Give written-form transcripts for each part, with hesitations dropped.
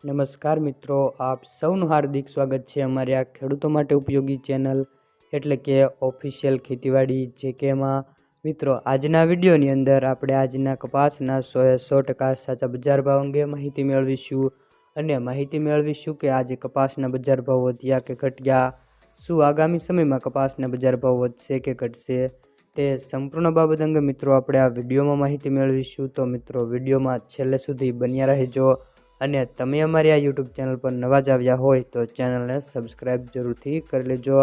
નમસ્કાર મિત્રો, આપ સૌનું હાર્દિક સ્વાગત છે અમારી આ ખેડૂતો માટે ઉપયોગી ચેનલ એટલે કે ઓફિશિયલ ખેતીવાડી JKમાં. મિત્રો, આજના વિડીયોની અંદર આપણે આજના કપાસના 100% સાચા બજાર ભાવ અંગે માહિતી મેળવીશું અને માહિતી મેળવીશું કે આજે કપાસના બજાર ભાવ વધ્યા કે ઘટ્યા, શું આગામી સમયમાં કપાસના બજાર ભાવ વધશે કે ઘટશે, તે સંપૂર્ણ બાબત અંગે મિત્રો આપણે આ વિડીયોમાં માહિતી મેળવીશું. તો મિત્રો, વિડીયોમાં છેલ્લે સુધી બન્યા રહેજો અને તમે અમારી આ YouTube ચેનલ પર નવા જ આવ્યા હોય તો ચેનલને સબસ્ક્રાઈબ જરૂરથી કરી લેજો.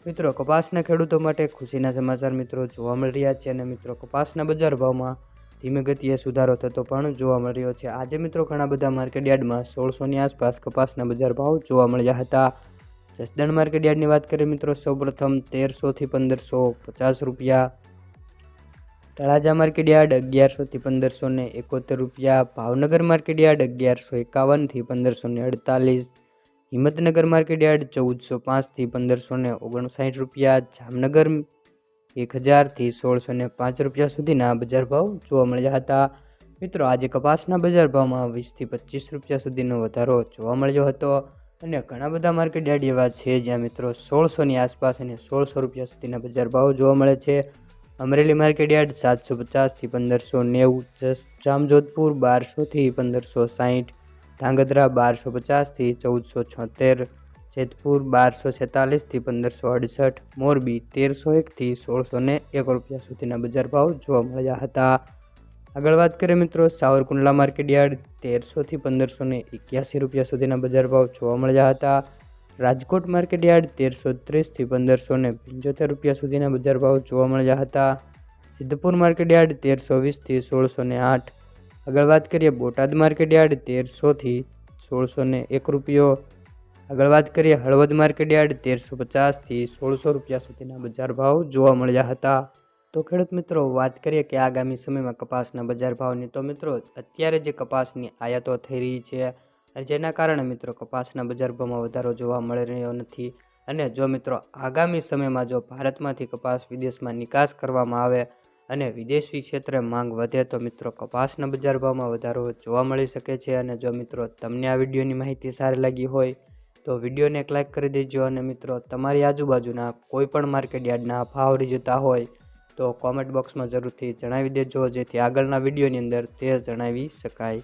મિત્રો, કપાસના ખેડૂતો માટે ખુશીના સમાચાર મિત્રો જોવા મળી રહ્યા છે અને મિત્રો કપાસના બજાર ભાવમાં ધીમી ગતિએ સુધારો થતો પણ જોવા મળી રહ્યો છે. આજે મિત્રો ઘણા બધા માર્કેટ યાર્ડમાં 1600ની આસપાસ કપાસના બજાર ભાવ જોવા મળ્યા હતા. જસદણ માર્કેટ યાર્ડની વાત કરીએ મિત્રો, સૌપ્રથમ 1300 થી 1550 રૂપિયા, તળાજા માર્કેટ યાર્ડ 1100 થી 1571 રૂપિયા, ભાવનગર માર્કેટ યાર્ડ 1151 થી 1548, હિંમતનગર માર્કેટ યાર્ડ 1405 થી 1559 રૂપિયા, જામનગર 1000 થી 1605 રૂપિયા સુધીના બજાર ભાવ જોવા મળ્યા હતા. મિત્રો, આજે કપાસના બજાર ભાવમાં 20 થી 25 રૂપિયા સુધીનો વધારો જોવા મળ્યો હતો અને ઘણા બધા માર્કેટ યાર્ડ એવા છે જ્યાં મિત્રો 1600ની આસપાસ અને 1600 રૂપિયા સુધીના બજાર ભાવ જોવા મળે છે. અમરેલી માર્કેટ યાર્ડ 750 થી 1590, જામજોધપુર 1200 થી 1560, ધાંગધ્રા 1250 થી 1476, જેતપુર 1246 થી 1568, મોરબી 1301 થી 1601 રૂપિયા સુધીના બજાર ભાવ જોવા મળ્યા હતા. આગળ વાત કરીએ મિત્રો, સાવરકુંડલા માર્કેટ યાર્ડ 1300 થી 1581 રૂપિયા સુધીના બજાર ભાવ જોવા મળ્યા હતા. રાજકોટ માર્કેટ યાર્ડ 1330 થી 1575 રૂપિયા સુધીના બજાર ભાવ જોવા મળ્યા હતા. સિદ્ધપુર માર્કેટ યાર્ડ 1320 થી 1608. આગળ વાત કરીએ બોટાદ માર્કેટ યાર્ડ 1300 થી 1601 રૂપિયો. આગળ વાત કરીએ હળવદ માર્કેટ યાર્ડ 1350 થી 1600 રૂપિયા સુધીના બજાર ભાવ જોવા મળ્યા હતા. તો ખેડૂત મિત્રો, વાત કરીએ કે આગામી સમયમાં કપાસના બજાર ભાવની, તો મિત્રો અત્યારે જે કપાસની આયાતો થઈ રહી છે અને જેના કારણે મિત્રો કપાસના બજાર ભાવમાં વધારો જોવા મળી રહ્યો નથી અને જો મિત્રો આગામી સમયમાં જો ભારતમાંથી કપાસ વિદેશમાં નિકાસ કરવામાં આવે અને વિદેશી ક્ષેત્રે માંગ વધે તો મિત્રો કપાસના બજાર ભાવમાં વધારો જોવા મળી શકે છે. અને જો મિત્રો તમને આ વિડીયોની માહિતી સારી લાગી હોય તો વિડીયોને એક લાઇક કરી દેજો અને મિત્રો તમારી આજુબાજુના કોઈ પણ માર્કેટ યાર્ડના ભાવ જોતા હોય તો કોમેન્ટ બોક્સમાં જરૂરથી જણાવી દેજો, જેથી આગળના વિડીયોની અંદર તે જણાવી શકાય.